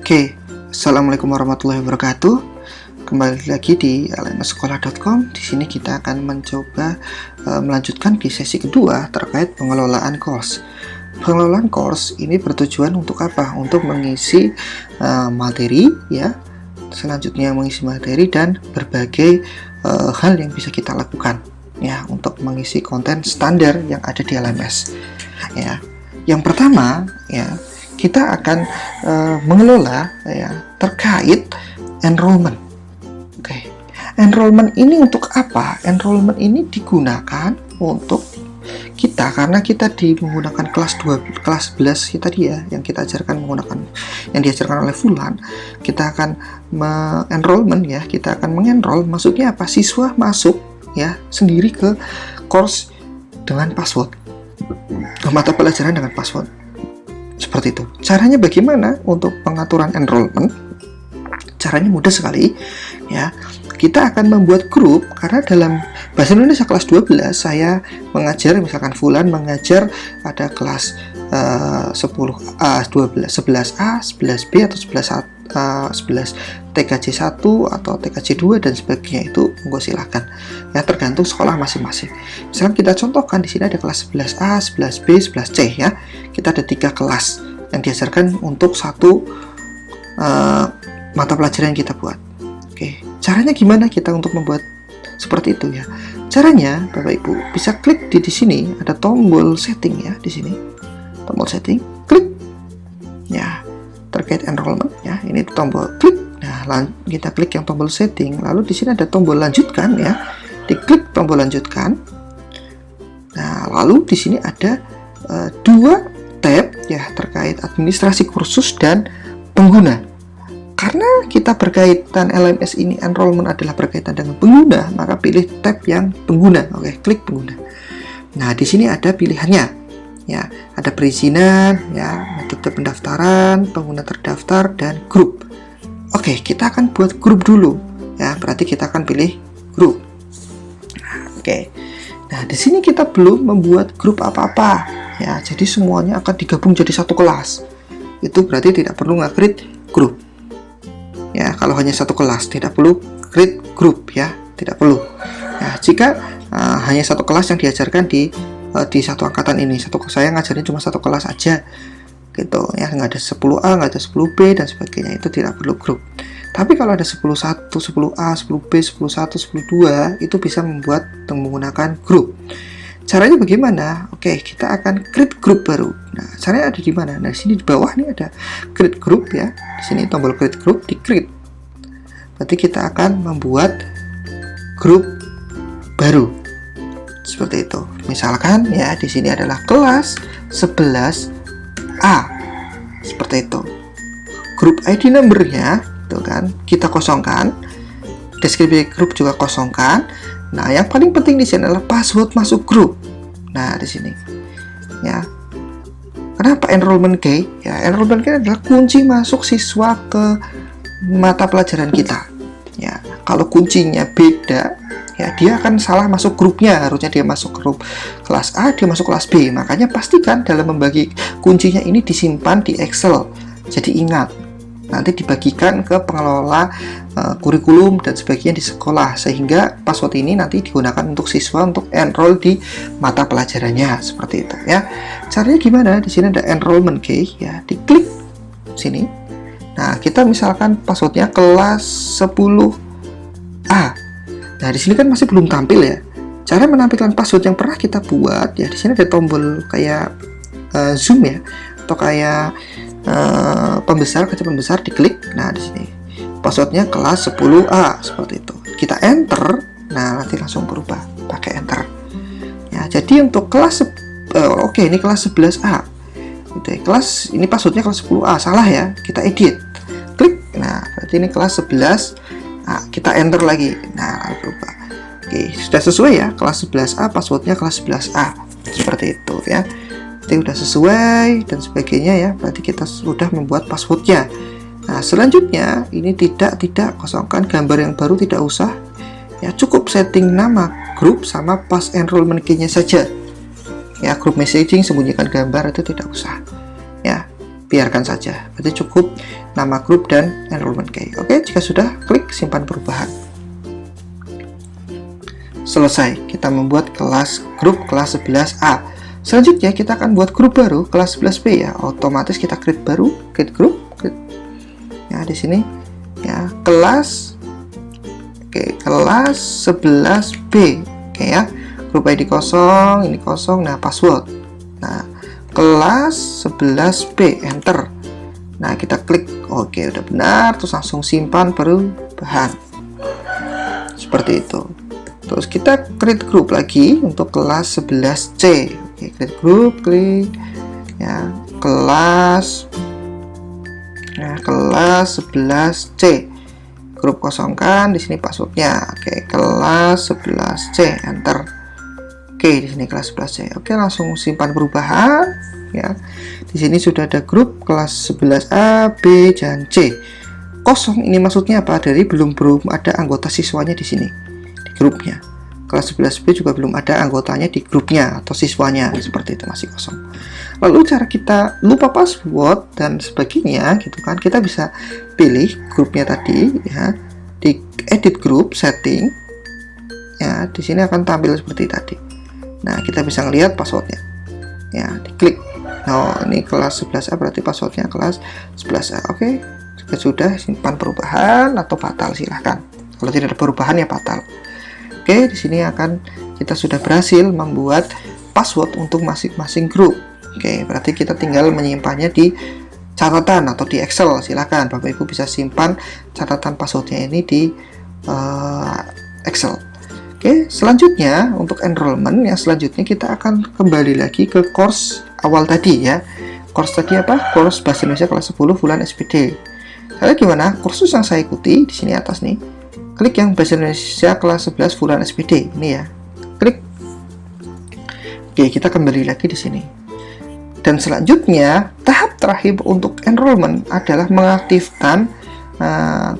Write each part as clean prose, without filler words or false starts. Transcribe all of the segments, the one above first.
Oke, assalamualaikum warahmatullahi wabarakatuh. Kembali lagi di lmssekolah.com. Di sini kita akan mencoba melanjutkan di sesi kedua terkait pengelolaan course. Pengelolaan course ini bertujuan untuk apa? Untuk mengisi materi, ya. Selanjutnya mengisi materi dan berbagai hal yang bisa kita lakukan, ya, untuk mengisi konten standar yang ada di LMS. Ya, yang pertama, ya, kita akan mengelola, ya, terkait enrollment. Oke. Enrollment ini untuk apa? Enrollment ini digunakan untuk kita karena kita menggunakan kelas 11 kita dia yang kita ajarkan menggunakan yang diajarkan oleh Fulan. Kita akan enrollment, ya, kita akan mengenroll. Maksudnya apa? Siswa masuk, ya, sendiri ke course dengan password, ke mata pelajaran dengan password. Seperti itu. Caranya bagaimana untuk pengaturan enrollment? Caranya mudah sekali, ya. Kita akan membuat grup karena dalam Bahasa Indonesia kelas 12 saya mengajar, misalkan Fulan mengajar pada kelas 10A, 12, 11A, 11B atau 11 TKJ 1 atau TKJ 2 dan sebagainya. Itu monggo silakan, ya, tergantung sekolah masing-masing. Misalkan kita contohkan di sini ada kelas 11A, 11B, 11C, ya. Kita ada 3 kelas yang diajarkan untuk satu mata pelajaran yang kita buat. Oke, caranya gimana kita untuk membuat seperti itu, ya? Caranya, Bapak Ibu bisa klik di sini ada tombol setting, ya, di sini. Tombol setting, klik. Ya, terkait enrollment, ya. Ini tombol klik. Nah, kita klik yang tombol setting, lalu di sini ada tombol lanjutkan, ya. Diklik tombol lanjutkan. Nah, lalu di sini ada 2 tab, ya, terkait administrasi kursus dan pengguna. Karena kita berkaitan LMS ini, enrollment adalah berkaitan dengan pengguna, maka pilih tab yang pengguna. Oke, klik pengguna. Nah, di sini ada pilihannya, ya. Ada perizinan, ya, metode pendaftaran, pengguna terdaftar, dan grup. Oke, kita akan buat grup dulu, ya. Berarti kita akan pilih grup. Oke. Nah, di sini kita belum membuat grup apa-apa, ya. Jadi semuanya akan digabung jadi satu kelas. Itu berarti tidak perlu nge-create grup. Ya, kalau hanya satu kelas tidak perlu create group, ya, tidak perlu. Ya, jika hanya satu kelas yang diajarkan di satu angkatan ini, saya ngajarin cuma satu kelas aja, gitu, ya, nggak ada 10A, nggak ada 10B dan sebagainya, itu tidak perlu grup. Tapi kalau ada 10.1, 10A, 10B, 10.1, 10.2, itu bisa membuat menggunakan grup. Caranya bagaimana? Oke, kita akan create grup baru. Nah, caranya ada di mana? Nah, di sini di bawah nih ada create group, ya. Di sini tombol create group, di create. Berarti kita akan membuat grup baru. Seperti itu. Misalkan, ya, di sini adalah kelas 11A. Seperti itu. Grup ID number-nya, tuh kan, kita kosongkan. Deskripsi grup juga kosongkan. Nah, yang paling penting di sini adalah password masuk grup. Nah, di sini, ya. Kenapa enrollment key? Ya, enrollment key adalah kunci masuk siswa ke mata pelajaran kita. Ya, kalau kuncinya beda, ya, dia akan salah masuk grupnya. Harusnya dia masuk grup kelas A, dia masuk kelas B. Makanya pastikan dalam membagi kuncinya ini disimpan di Excel. Jadi ingat, nanti dibagikan ke pengelola kurikulum dan sebagainya di sekolah, sehingga password ini nanti digunakan untuk siswa untuk enroll di mata pelajarannya, seperti itu, ya. Caranya gimana? Di sini ada enrollment key, ya, diklik sini. Nah, kita misalkan passwordnya kelas 10A. Nah, di sini kan masih belum tampil, ya. Cara menampilkan password yang pernah kita buat, ya, di sini ada tombol kayak zoom, ya, atau kayak pembesar, kaca pembesar, diklik. Nah, di sini passwordnya kelas 10A, seperti itu. Kita enter, nah, nanti langsung berubah pakai enter. Ya, jadi untuk kelas oke, ini kelas 11A. Gitu, ya. Kelas ini passwordnya kelas 10A, salah, ya. Kita edit. Klik. Nah, berarti ini kelas 11. Nah, kita enter lagi. Nah, berubah. Oke, sudah sesuai, ya. Kelas 11A, passwordnya kelas 11A. Seperti itu, ya. Udah sesuai dan sebagainya, ya. Berarti kita sudah membuat passwordnya. Nah, selanjutnya ini tidak kosongkan gambar yang baru, tidak usah, ya. Cukup setting nama grup sama pas enrollment key-nya saja, ya. Grup messaging sembunyikan gambar itu tidak usah, ya. biarkan saja. Berarti cukup nama grup dan enrollment key. Oke, jika sudah, klik simpan perubahan. Selesai, kita membuat kelas grup kelas 11A. Selanjutnya kita akan buat grup baru kelas 11B ya. Otomatis kita create baru, create group. Ya, di sini ya, kelas kelas 11B. Oke ya. Grup ID kosong, ini kosong. Nah, password. Nah, kelas 11B, enter. Nah, kita klik oke, udah benar, terus langsung simpan perubahan. Seperti itu. Terus kita create group lagi untuk kelas 11C. Oke, create group, klik ya, kelas. Nah, kelas 11C. Grup kosongkan, di sini passwordnya. Oke, kelas 11C, enter. Oke, di sini kelas 11C. Oke, langsung simpan perubahan ya. Di sini sudah ada grup kelas 11A, B, dan C. Kosong ini maksudnya apa? Dari belum ada anggota siswanya di sini di grupnya. Kelas 11B juga belum ada anggotanya di grupnya atau siswanya, seperti itu, masih kosong. Lalu cara kita lupa password dan sebagainya gitu kan, kita bisa pilih grupnya tadi ya, di edit group setting ya, di sini akan tampil seperti tadi. Nah, kita bisa ngelihat passwordnya ya, diklik. Nah, ini kelas 11A berarti passwordnya kelas 11A. Oke, jika sudah, simpan perubahan atau fatal, silahkan. Kalau tidak ada perubahan ya fatal. Oke, di sini kita sudah berhasil membuat password untuk masing-masing grup. Oke, berarti kita tinggal menyimpannya di catatan atau di Excel. Silahkan Bapak Ibu bisa simpan catatan passwordnya ini di Excel. Oke, selanjutnya untuk enrollment yang selanjutnya kita akan kembali lagi ke course awal tadi ya. Course tadi apa? Course Bahasa Indonesia kelas 10 Fulan SPD. Saya gimana? Kursus yang saya ikuti di sini atas nih. Klik yang Bahasa Indonesia kelas 11 Fulan SPD ini ya. Klik. Oke, kita kembali lagi di sini. Dan selanjutnya tahap terakhir untuk enrollment adalah mengaktifkan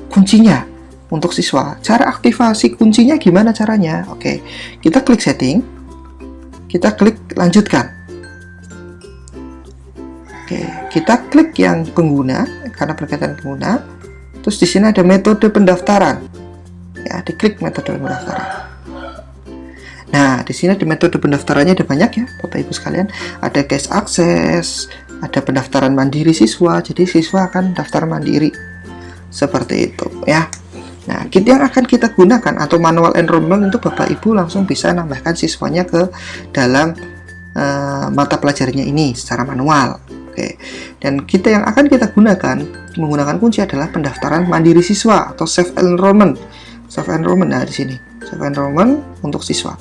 kuncinya. Untuk siswa, cara aktivasi kuncinya gimana caranya? Oke, kita klik setting, kita klik lanjutkan. Oke, kita klik yang pengguna karena berkaitan pengguna. Terus di sini ada metode pendaftaran. Ya, diklik metode pendaftaran. Nah, di sini ada metode pendaftarannya, ada banyak ya, Bapak Ibu sekalian. Ada guest access, ada pendaftaran mandiri siswa. Jadi siswa akan daftar mandiri. Seperti itu ya. Nah, yang akan kita gunakan atau manual enrollment untuk Bapak Ibu langsung bisa nambahkan siswanya ke dalam mata pelajarannya ini secara manual. Oke. Dan yang akan kita gunakan menggunakan kunci adalah pendaftaran mandiri siswa atau self enrollment. Self enrollment, nah di sini self enrollment untuk siswa.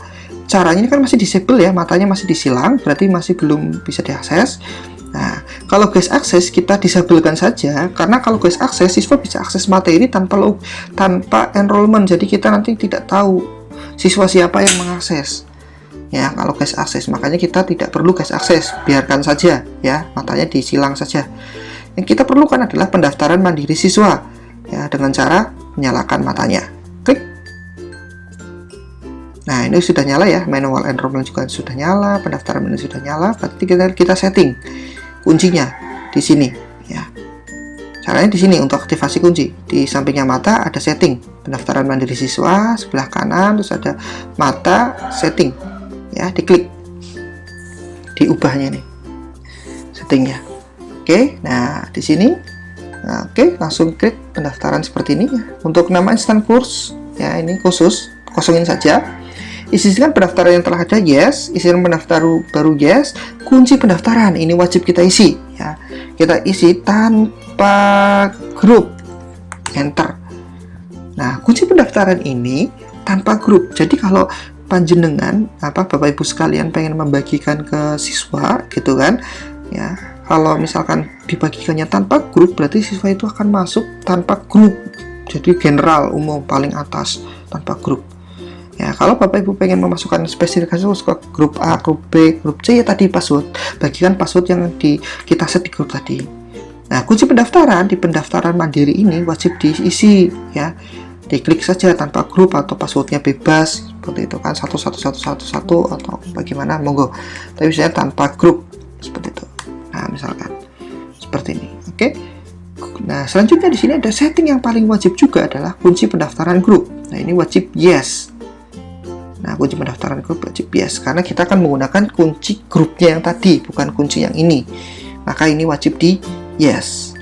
Caranya ini kan masih disable ya, matanya masih disilang, berarti masih belum bisa diakses. Nah, kalau guest access kita disabelkan saja, karena kalau guest access siswa bisa akses materi tanpa enrollment, jadi kita nanti tidak tahu siswa siapa yang mengakses. Ya, kalau guest access, makanya kita tidak perlu guest access, biarkan saja ya, matanya disilang saja. Yang kita perlukan adalah pendaftaran mandiri siswa ya, dengan cara menyalakan matanya. Klik. Nah, ini sudah nyala ya, manual enrollment juga sudah nyala, pendaftaran ini sudah nyala, berarti kita setting kuncinya di sini ya. Caranya di sini untuk aktivasi kunci. Di sampingnya mata ada setting, pendaftaran mandiri siswa, sebelah kanan terus ada mata setting. Ya, diklik. Diubahnya nih settingnya. Oke, nah di sini. Nah, oke, langsung klik pendaftaran seperti ini ya. Untuk nama instan course ya, ini khusus, kosongin saja. Isikan pendaftaran yang telah ada, yes. Isikan pendaftar baru, yes. Kunci pendaftaran ini wajib kita isi ya. Kita isi tanpa grup, enter. Nah, kunci pendaftaran ini tanpa grup. Jadi kalau panjenengan Bapak Ibu sekalian pengen membagikan ke siswa gitu kan ya, kalau misalkan dibagikannya tanpa grup, berarti siswa itu akan masuk tanpa grup. Jadi general, umum, paling atas, tanpa grup. Ya, kalau Bapak Ibu pengen memasukkan spesifikasi ke grup A, grup B, grup C, ya tadi password. Bagikan password yang kita set di grup tadi. Nah, kunci pendaftaran di pendaftaran mandiri ini wajib diisi ya. Diklik saja tanpa grup atau passwordnya bebas seperti itu kan, 11111 atau bagaimana, monggo. Tapi misalnya tanpa grup seperti itu. Nah, misalkan seperti ini. Oke. Nah, selanjutnya di sini ada setting yang paling wajib juga adalah kunci pendaftaran grup. Nah, ini wajib yes. Nah, kunci pendaftaran grup wajib yes karena kita akan menggunakan kunci grupnya yang tadi, bukan kunci yang ini. Maka ini wajib di yes.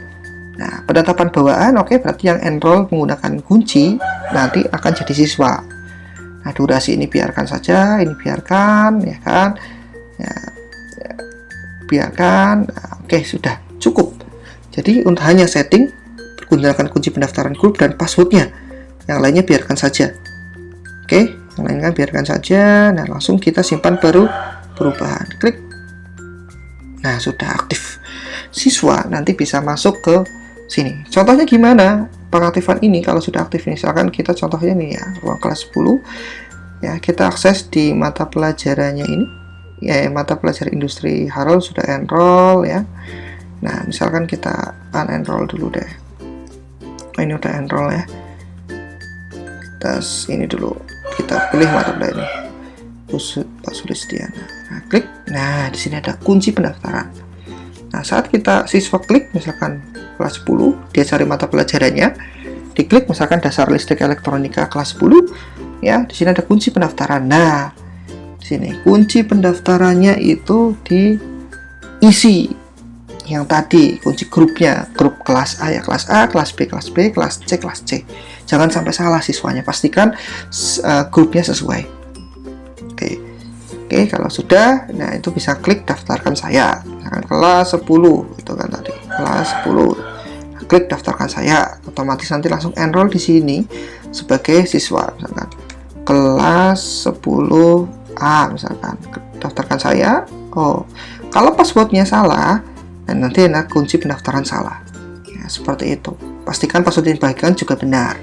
Nah, penetapan bawaan oke, berarti yang enroll menggunakan kunci nanti akan jadi siswa. Nah, durasi ini biarkan saja, ini biarkan, ya kan? Ya, biarkan. Nah, oke, sudah cukup. Jadi untuk hanya setting gunakan kunci pendaftaran grup dan passwordnya. Yang lainnya biarkan saja. Oke, yang lainnya biarkan saja. Nah, langsung kita simpan baru perubahan. Klik. Nah, sudah aktif. Siswa nanti bisa masuk ke sini. Contohnya gimana pengaktifan ini kalau sudah aktif? Misalkan kita contohnya nih ya, ruang kelas 10 ya, kita akses di mata pelajarannya ini ya, mata pelajaran industri halal sudah enroll ya. Nah, misalkan kita unenroll dulu deh. Ini udah enroll ya. Tes ini dulu, kita pilih mata pelajaran Pak Sulistiana. Nah, klik. Nah, di sini ada kunci pendaftaran. Nah, saat kita siswa klik misalkan kelas 10, dia cari mata pelajarannya, diklik misalkan dasar listrik elektronika kelas 10, ya, di sini ada kunci pendaftaran. Nah, di sini kunci pendaftarannya itu diisi yang tadi, kunci grupnya, grup kelas A ya kelas A, kelas B kelas B, kelas C kelas C. Jangan sampai salah siswanya, pastikan grupnya sesuai. Oke, kalau sudah, nah itu bisa klik daftarkan saya. Misalkan kelas 10, itu kan tadi, kelas 10. Nah, klik daftarkan saya, otomatis nanti langsung enroll di sini sebagai siswa. Misalkan kelas 10A, misalkan daftarkan saya. Oh, kalau passwordnya salah, dan nanti ada kunci pendaftaran salah. Ya, seperti itu. Pastikan password yang dibagikan juga benar.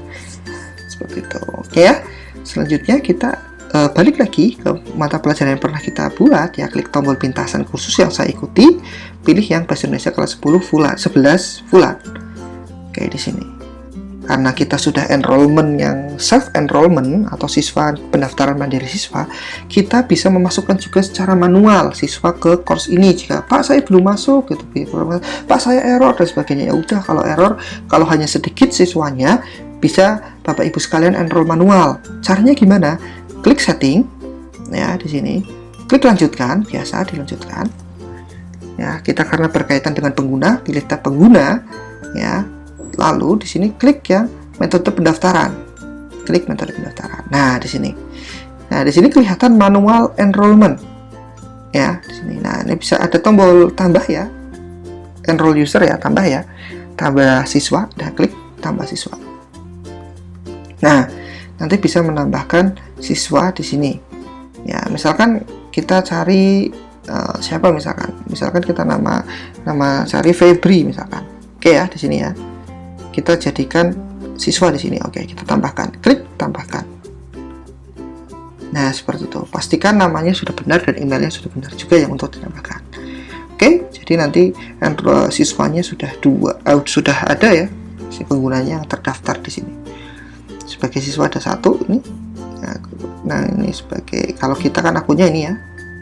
Seperti itu. Oke ya. Selanjutnya kita balik lagi ke mata pelajaran yang pernah kita buat ya, klik tombol pintasan kursus yang saya ikuti, pilih yang bahasa Indonesia kelas 10 fulan, 11 fulan. Oke, di sini. Karena kita sudah enrollment yang self enrollment atau siswa pendaftaran mandiri siswa, kita bisa memasukkan juga secara manual siswa ke course ini. Jika Pak saya belum masuk gitu, Pak saya error dan sebagainya. Ya udah, kalau error, kalau hanya sedikit siswanya, bisa Bapak Ibu sekalian enroll manual. Caranya gimana? Klik setting ya di sini, klik lanjutkan, biasa dilanjutkan ya, kita karena berkaitan dengan pengguna, pilih tab pengguna ya, lalu di sini klik yang metode pendaftaran, klik metode pendaftaran. Nah, di sini kelihatan manual enrollment ya di sini. Nah, ini bisa ada tombol tambah ya, enroll user ya, tambah ya, tambah siswa, dan klik tambah siswa. Nah, nanti bisa menambahkan siswa di sini. Ya, misalkan kita cari siapa misalkan kita nama cari Febri misalkan. Oke ya, di sini ya. Kita jadikan siswa di sini. Oke, kita tambahkan. Klik tambahkan. Nah, seperti itu. Pastikan namanya sudah benar dan emailnya sudah benar juga yang untuk ditambahkan. Oke, jadi nanti siswanya sudah sudah ada ya, si penggunanya yang terdaftar di sini. Sebagai siswa ada satu ini. Nah, ini sebagai, kalau kita kan akunnya ini ya,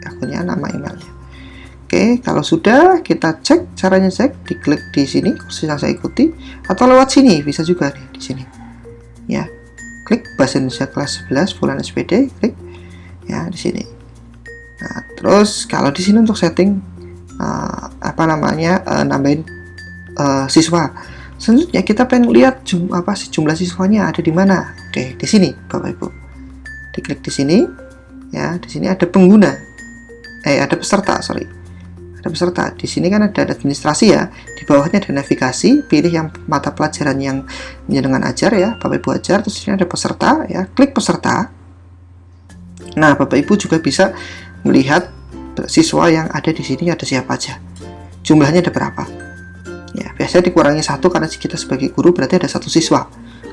akunnya, nama emailnya. Oke, kalau sudah kita cek, caranya cek, diklik di sini kursus yang saya ikuti, atau lewat sini bisa juga nih di sini. Ya, klik bahasa Indonesia kelas 11 fulan SPD, klik ya di sini. Nah, terus kalau di sini untuk setting nambahin siswa. Selanjutnya kita pengen lihat jumlah siswanya ada di mana. Oke, di sini Bapak Ibu. Diklik di sini. Ya, di sini ada pengguna. Ada peserta, sorry. Ada peserta. Di sini kan ada administrasi ya. Di bawahnya ada navigasi, pilih yang mata pelajaran yang dengan ajar ya, Bapak Ibu ajar. Terus di sini ada peserta ya, klik peserta. Nah, Bapak Ibu juga bisa melihat siswa yang ada di sini ada siapa aja. Jumlahnya ada berapa. Ya, biasanya dikurangi 1 karena kita sebagai guru berarti ada 1 siswa.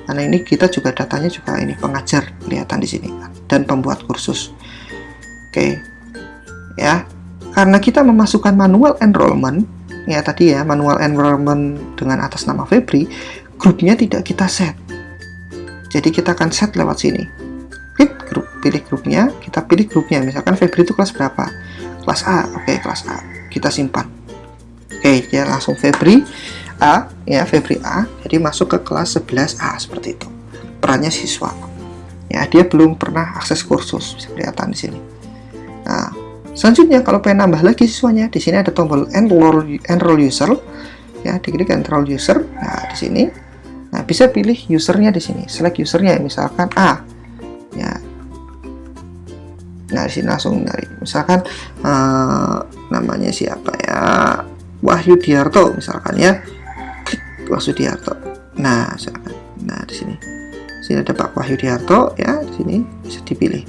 Karena ini kita juga datanya juga ini pengajar kelihatan di sini dan pembuat kursus. Oke. Ya. Karena kita memasukkan manual enrollment, ya tadi ya, manual enrollment dengan atas nama Febri, grupnya tidak kita set. Jadi kita akan set lewat sini. Klik grup, pilih grupnya, kita pilih grupnya. Misalkan Febri itu kelas berapa? Kelas A. Oke, kelas A. Kita simpan. Oke, dia langsung Febri A ya, Febri A. Jadi masuk ke kelas 11A seperti itu. Perannya siswa. Ya, dia belum pernah akses kursus, bisa kelihatan di sini. Nah, selanjutnya kalau pengen nambah lagi siswanya, di sini ada tombol enroll user. Ya, diklik enroll user. Nah, di sini. Nah, bisa pilih usernya di sini. Select usernya, misalkan A. Ya. Nah, di sini langsung dari misalkan namanya siapa ya? Wahyu Diarto misalkan ya. Klik Wahyu Diarto. Nah, misalkan. Nah, di sini. Sini ada Pak Wahyu Diarto ya, di sini bisa dipilih.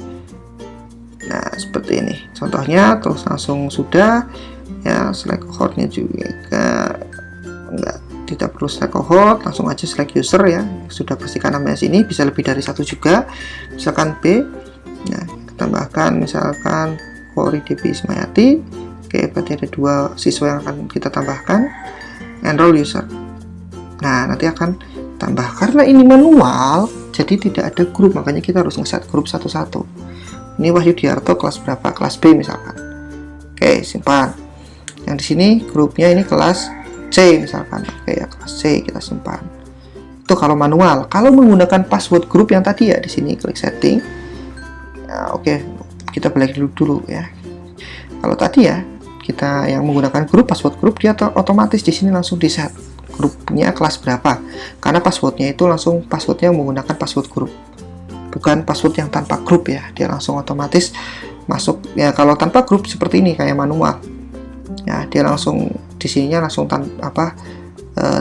Nah, seperti ini. Contohnya terus langsung sudah ya, select cohortnya juga enggak, tidak perlu select cohort, langsung aja select user ya. Sudah pastikan namanya sini, bisa lebih dari satu juga. Misalkan B. Nah, kita tambahkan misalkan Kori Devi Ismayati. Oke, berarti ada 2 siswa yang akan kita tambahkan. Enroll user. Nah, nanti akan tambah, karena ini manual jadi tidak ada grup, makanya kita harus ngeset grup satu-satu. Ini Wahyu Diarto kelas berapa? Kelas B misalkan. Oke, simpan. Yang di sini grupnya ini kelas C misalkan. Oke ya, kelas C kita simpan. Itu kalau manual. Kalau menggunakan password grup yang tadi ya, di sini klik setting. Ya, oke, kita balik dulu ya. Kalau tadi ya, kita yang menggunakan grup, password grup, dia otomatis di sini langsung di set grupnya kelas berapa, karena passwordnya itu langsung passwordnya menggunakan password grup, bukan password yang tanpa grup ya, dia langsung otomatis masuk ya. Kalau tanpa grup seperti ini kayak manual ya, dia langsung di sininya langsung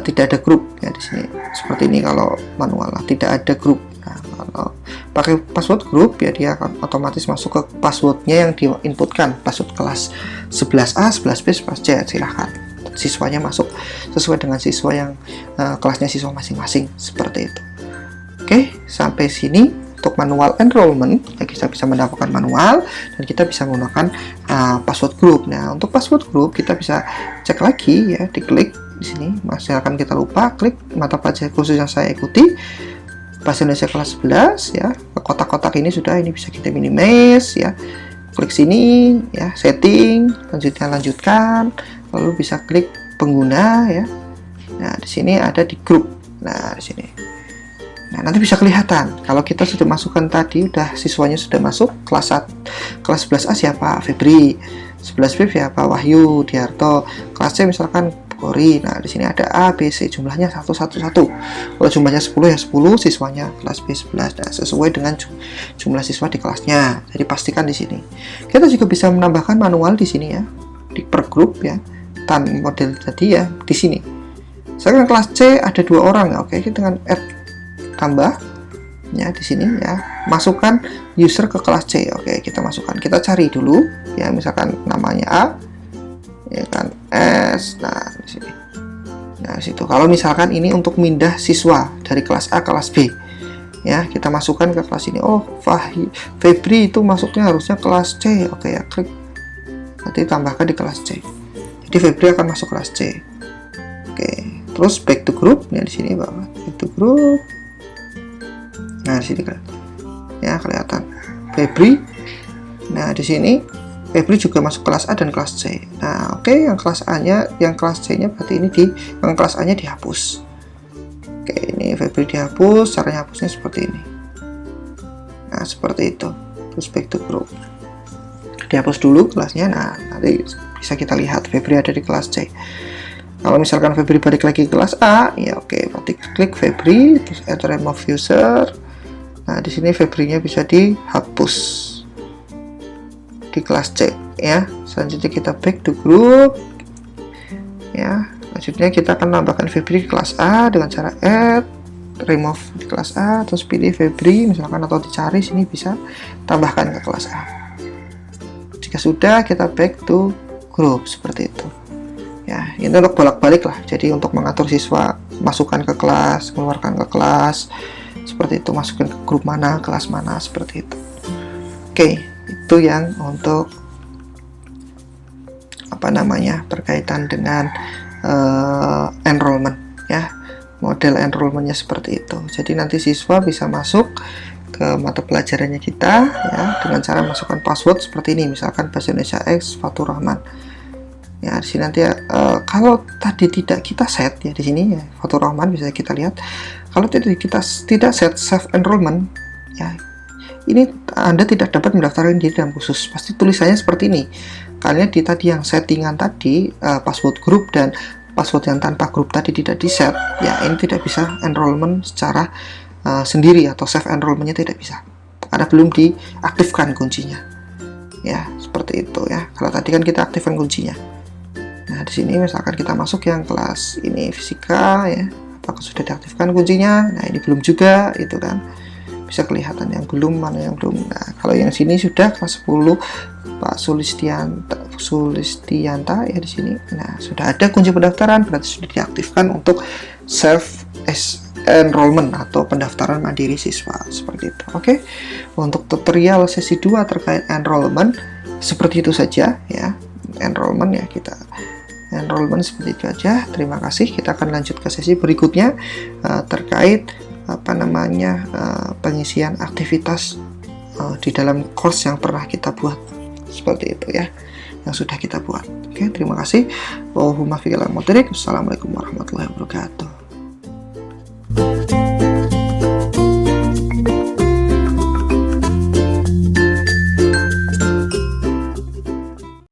tidak ada grup ya di sini seperti ini. Kalau manual tidak ada grup. Nah, kalau pakai password grup ya, dia akan otomatis masuk ke passwordnya yang diinputkan, password kelas 11A, 11B, 11C. Silahkan siswanya masuk sesuai dengan siswa yang kelasnya siswa masing-masing seperti itu. Oke, sampai sini untuk manual enrollment ya, kita bisa mendapatkan manual dan kita bisa menggunakan password group. Nah, untuk password group kita bisa cek lagi ya, diklik di sini. Masih akan kita lupa, klik mata pelajaran khusus yang saya ikuti, Bahasa Indonesia kelas 11 ya. Kotak-kotak ini sudah, ini bisa kita minimize ya. Klik sini ya, setting, lanjutkan, lalu bisa klik pengguna ya. Nah, di sini ada di grup. Nah, di sini. Nah, nanti bisa kelihatan kalau kita sudah masukkan tadi, udah siswanya sudah masuk kelas 11A siapa? Febri. 11B siapa? Wahyu Diarto. Kelas C misalkan Kori. Nah, di sini ada A, B, C, jumlahnya 1. Kalau jumlahnya 10 ya 10, siswanya kelas B 11. Nah, sesuai dengan jumlah siswa di kelasnya. Jadi pastikan di sini. Kita juga bisa menambahkan manual di sini ya, di per grup ya. Tan model tadi ya di sini. Sekarang kelas C ada 2 orang. Oke, kita dengan add tambah ya di sini ya. Masukkan user ke kelas C. Oke, kita masukkan. Kita cari dulu ya, misalkan namanya A. Ya kan, S. Nah, di sini. Nah, situ. Kalau misalkan ini untuk mindah siswa dari kelas A ke kelas B. Ya, kita masukkan ke kelas ini. Oh, Febri itu masuknya harusnya kelas C. Oke ya, klik. Nanti tambahkan di kelas C. Jadi Febri akan masuk kelas C. Oke, terus back to group. Ya, di sini bawah. Back to group. Nah, di sini kan. Ya, kelihatan. Febri. Nah, di sini Febri juga masuk kelas A dan kelas C. Nah, oke, yang kelas A-nya, yang kelas C-nya berarti ini yang kelas A-nya dihapus. Oke, ini Febri dihapus, caranya hapusnya seperti ini. Nah, seperti itu. Terus back to group. Dihapus dulu kelasnya. Nah, nanti bisa kita lihat Febri ada di kelas C. Kalau misalkan Febri balik lagi ke kelas A, ya oke, berarti klik Febri, terus add remove user. Nah, di sini Febrinya bisa dihapus di kelas C ya. Selanjutnya kita back to group ya. Selanjutnya kita akan menambahkan Febri di kelas A dengan cara add remove di kelas A, terus pilih Febri misalkan, atau dicari sini bisa tambahkan ke kelas A. Jika sudah, kita back to group seperti itu ya. Ini untuk bolak-balik lah, jadi untuk mengatur siswa masukkan ke kelas, keluarkan ke kelas seperti itu, masukin ke grup mana, kelas mana, seperti itu. Oke, itu yang untuk berkaitan dengan enrollment ya, model enrollmentnya seperti itu. Jadi nanti siswa bisa masuk ke mata pelajarannya kita ya dengan cara masukkan password seperti ini, misalkan Bahasa Indonesia X Fatur Rahman. Ya, di sini nanti kalau tadi tidak kita set ya, di sini ya Fatur Rahman bisa kita lihat. Kalau kita tidak set self enrollment ya, ini Anda tidak dapat mendaftarkan diri dalam khusus. Pasti tulisannya seperti ini. Kalian di tadi yang settingan tadi, password grup dan password yang tanpa grup tadi tidak di set ya, ini tidak bisa enrollment secara sendiri, atau self enrollmentnya tidak bisa karena belum diaktifkan kuncinya ya, seperti itu ya. Kalau tadi kan kita aktifkan kuncinya. Nah, di sini misalkan kita masuk yang kelas ini fisika ya, apakah sudah diaktifkan kuncinya? Nah, ini belum juga, itu kan bisa kelihatan yang belum, mana yang belum. Nah, kalau yang sini sudah kelas 10 Pak Sulistianta ya di sini. Nah, sudah ada kunci pendaftaran, berarti sudah diaktifkan untuk self enrollment atau pendaftaran mandiri siswa, seperti itu. Oke. Untuk tutorial sesi 2 terkait enrollment seperti itu saja ya. Enrollment ya, kita enrollment seperti itu aja. Terima kasih. Kita akan lanjut ke sesi berikutnya terkait pengisian aktivitas di dalam course yang pernah kita buat, seperti itu ya, yang sudah kita buat. Oke, terima kasih. Assalamualaikum warahmatullahi wabarakatuh.